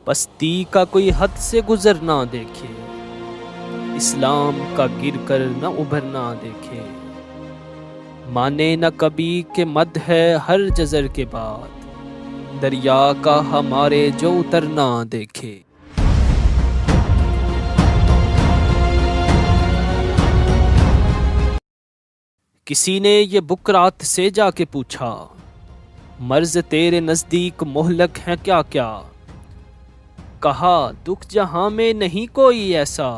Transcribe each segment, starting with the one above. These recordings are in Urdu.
پستی کا کوئی حد سے گزر نہ دیکھے، اسلام کا گر کر نہ ابھرنا دیکھے، مانے نہ کبھی کہ مد ہے ہر جزر کے بعد، دریا کا ہمارے جو اترنا دیکھے۔ کسی نے یہ بکرات سے جا کے پوچھا، مرض تیرے نزدیک مہلک ہیں کیا کیا؟ کہا دکھ جہاں میں نہیں کوئی ایسا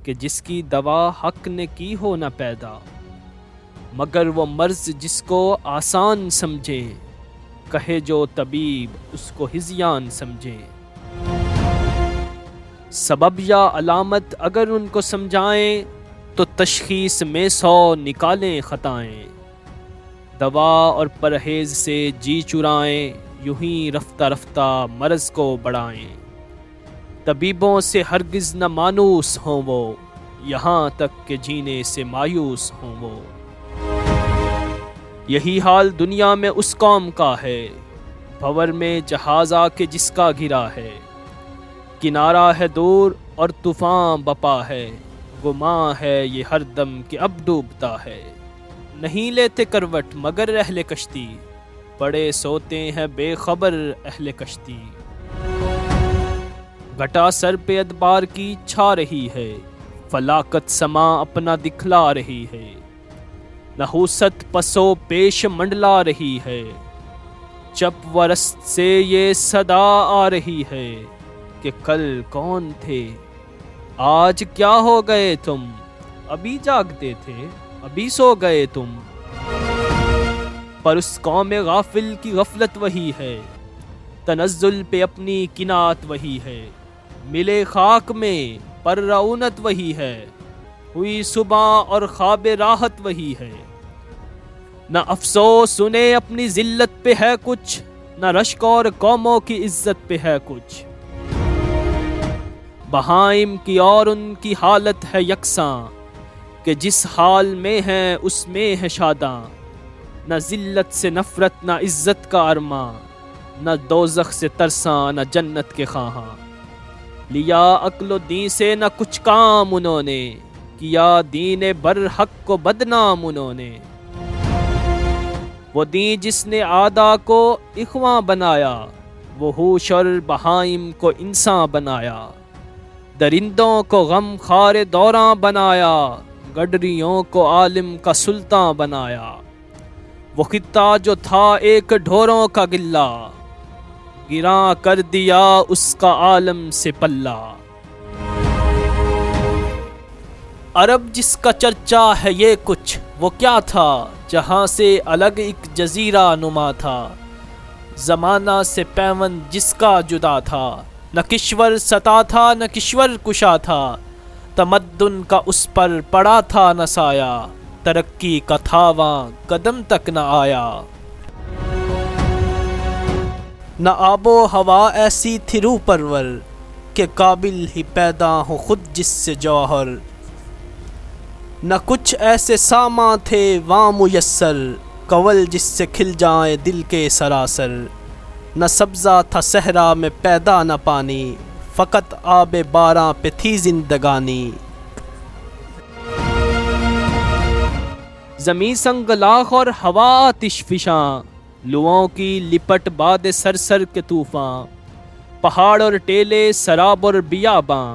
کہ جس کی دوا حق نے کی ہو نہ پیدا، مگر وہ مرض جس کو آسان سمجھے، کہے جو طبیب اس کو ہذیان سمجھے۔ سبب یا علامت اگر ان کو سمجھائیں تو تشخیص میں 100 نکالیں خطائیں، دوا اور پرہیز سے جی چرائیں، یوں ہی رفتہ رفتہ مرض کو بڑھائیں۔ طبیبوں سے ہرگز نہ مانوس ہوں وہ، یہاں تک کہ جینے سے مایوس ہوں وہ۔ یہی حال دنیا میں اس قوم کا ہے، بھور میں جہاز آ کے جس کا گرا ہے، کنارہ ہے دور اور طوفان بپا ہے، گماں ہے یہ ہر دم کہ اب ڈوبتا ہے۔ نہیں لیتے کروٹ مگر اہل کشتی، پڑے سوتے ہیں بے خبر اہل کشتی۔ گھٹا سر پہ ادبار کی چھا رہی ہے، فلاکت سما اپنا دکھلا رہی ہے، نحوست پسو پیش منڈلا رہی ہے، چپ و رست سے یہ صدا آ رہی ہے کہ کل کون تھے آج کیا ہو گئے تم، ابھی جاگتے تھے ابھی سو گئے تم۔ پر اس قوم غافل کی غفلت وہی ہے، تنزل پہ اپنی کنات وہی ہے، ملے خاک میں پر رعونت وہی ہے، ہوئی صبح اور خواب راحت وہی ہے۔ نہ افسوس انہیں اپنی ذلت پہ ہے کچھ، نہ رشک اور قوموں کی عزت پہ ہے کچھ، بہائم کی اور ان کی حالت ہے یکساں، کہ جس حال میں ہیں اس میں ہے شاداں، نہ ذلت سے نفرت نہ عزت کا ارماں، نہ دوزخ سے ترساں نہ جنت کے خواہاں، لیا عقل و دین سے نہ کچھ کام انہوں نے، کیا دین برحق کو بدنام انہوں نے۔ وہ دین جس نے آدھا کو اخواں بنایا، وہ ہوش اور بہائم کو انسان بنایا، درندوں کو غم خار دوراں بنایا، گڈریوں کو عالم کا سلطان بنایا۔ وہ خطہ جو تھا ایک ڈھوروں کا گلہ، گراں کر دیا اس کا عالم سے پلہ۔ عرب جس کا چرچا ہے یہ کچھ، وہ کیا تھا جہاں سے الگ ایک جزیرہ نما تھا، زمانہ سے پیوند جس کا جدا تھا، نہ کشور ستا تھا نہ کشور کشا تھا، تمدن کا اس پر پڑا تھا نہ سایہ، ترقی کا تھاواں قدم تک نہ آیا۔ نہ آب و ہوا ایسی تھی روح پرور، کہ قابل ہی پیدا ہو خود جس سے جوہر، نہ کچھ ایسے سامان تھے وہاں میسر، کول جس سے کھل جائیں دل کے سراسر، نہ سبزہ تھا صحرا میں پیدا نہ پانی، فقط آب باراں پہ تھی زندگانی۔ زمین سنگلاخ اور ہوا آتش فشاں، لوؤں کی لپٹ باد سرسر کے طوفاں، پہاڑ اور ٹیلے سراب اور بیاباں،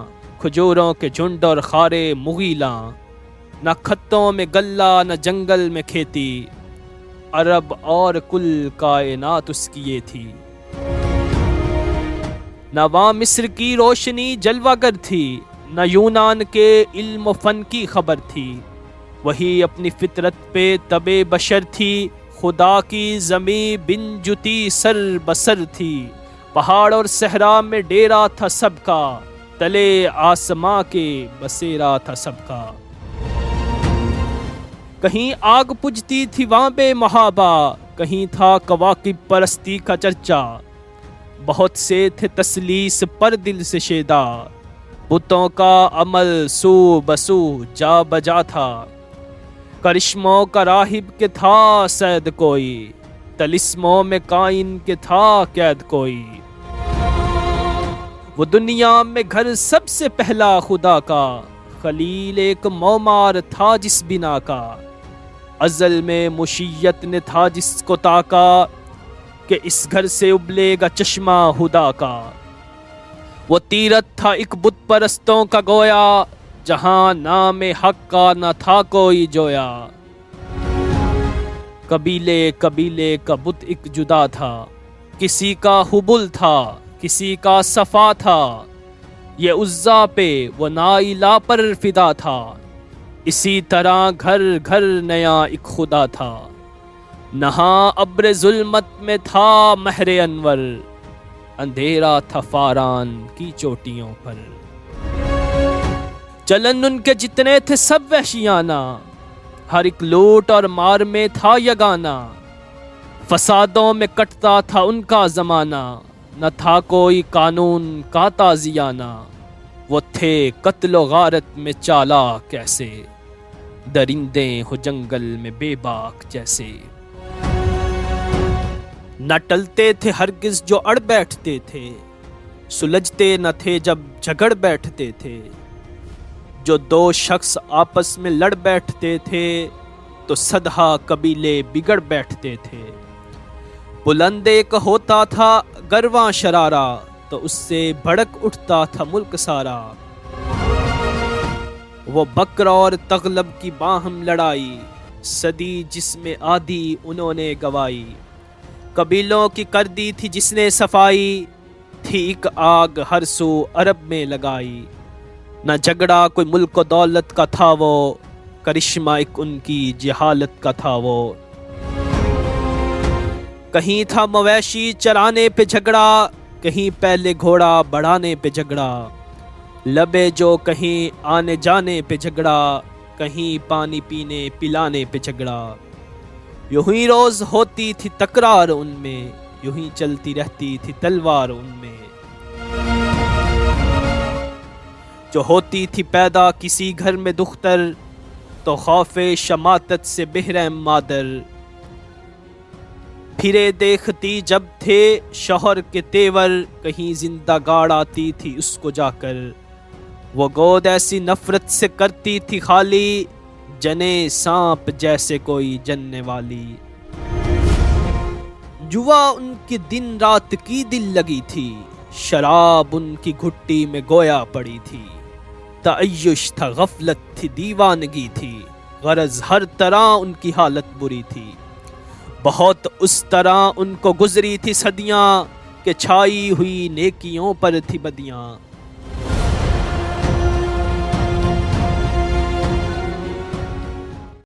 کھجوروں کے جھنڈ اور خارے مغیلاں، نہ خطوں میں گلہ نہ جنگل میں کھیتی، عرب اور کل کائنات اس کی یہ تھی۔ نہ وہاں مصر کی روشنی جلوہ گر تھی، نہ یونان کے علم و فن کی خبر تھی، وہی اپنی فطرت پہ تبِ بشر تھی، خدا کی زمیں بن جتی سر بسر تھی، پہاڑ اور صحرا میں ڈیرا تھا سب کا، تلے آسماں کے بسیرا تھا سب کا۔ کہیں آگ پجتی تھی وہاں بے محابہ، کہیں تھا کواکب پرستی کا چرچا، بہت سے تھے تسلیس پر دل سے شیدا، بتوں کا عمل سو بسو جا بجا تھا، کرشموں کا راہب کے تھا سید کوئی، طلسموں میں کائن کے تھا قید کوئی۔ وہ دنیا میں گھر سب سے پہلا خدا کا، خلیل ایک مومار تھا جس بنا کا، ازل میں مشیت نے تھا جس کو تاکا، کہ اس گھر سے ابلے گا چشمہ خدا کا۔ وہ تیرت تھا ایک بت پرستوں کا گویا، جہاں نام حق کا نہ تھا کوئی جویا۔ قبیلے قبیلے کا بت ایک جدا تھا، کسی کا حبل تھا کسی کا صفا تھا، یہ عزا پہ وہ نائلہ پر فدا تھا، اسی طرح گھر گھر نیا ایک خدا تھا۔ نہاں ابر ظلمت میں تھا مہر انور، اندھیرا تھا فاران کی چوٹیوں پر۔ چلن ان کے جتنے تھے سب وحشیانہ، ہر ایک لوٹ اور مار میں تھا یگانہ، فسادوں میں کٹتا تھا ان کا زمانہ، نہ تھا کوئی قانون کا تازیانہ۔ وہ تھے قتل و غارت میں چالاک کیسے، درندے ہو جنگل میں بے باک جیسے۔ نہ ٹلتے تھے ہرگز جو اڑ بیٹھتے تھے، سلجھتے نہ تھے جب جھگڑ بیٹھتے تھے۔ جو دو شخص آپس میں لڑ بیٹھتے تھے، تو صدہا قبیلے بگڑ بیٹھتے تھے۔ بلند ایک ہوتا تھا گرواں شرارہ، تو اس سے بھڑک اٹھتا تھا ملک سارا۔ وہ بکر اور تغلب کی باہم لڑائی، صدی جس میں آدھی انہوں نے گوائی۔ قبیلوں کی کر دی تھی جس نے صفائی، تھی ایک آگ ہر سو عرب میں لگائی۔ نہ جھگڑا کوئی ملک و دولت کا تھا وہ، کرشمہ ایک ان کی جہالت کا تھا وہ۔ کہیں تھا مویشی چرانے پہ جھگڑا، کہیں پہلے گھوڑا بڑھانے پہ جھگڑا۔ لبے جو کہیں آنے جانے پہ جھگڑا، کہیں پانی پینے پلانے پہ جھگڑا۔ یوں ہی روز ہوتی تھی تکرار ان میں، یوں ہی چلتی رہتی تھی تلوار ان میں۔ جو ہوتی تھی پیدا کسی گھر میں دختر، تو خوف شماتت سے بحرم مادر۔ پھرے دیکھتی جب تھے شوہر کے تیور، کہیں زندہ گاڑ آتی تھی اس کو جا کر۔ وہ گود ایسی نفرت سے کرتی تھی خالی، جنے سانپ جیسے کوئی جننے والی۔ جوا ان کی دن رات کی دل لگی تھی، شراب ان کی گھٹی میں گویا پڑی تھی۔ تعیش تھا غفلت تھی دیوانگی تھی، غرض ہر طرح ان کی حالت بری تھی۔ بہت اس طرح ان کو گزری تھی صدیاں، کہ چھائی ہوئی نیکیوں پر تھی بدیاں۔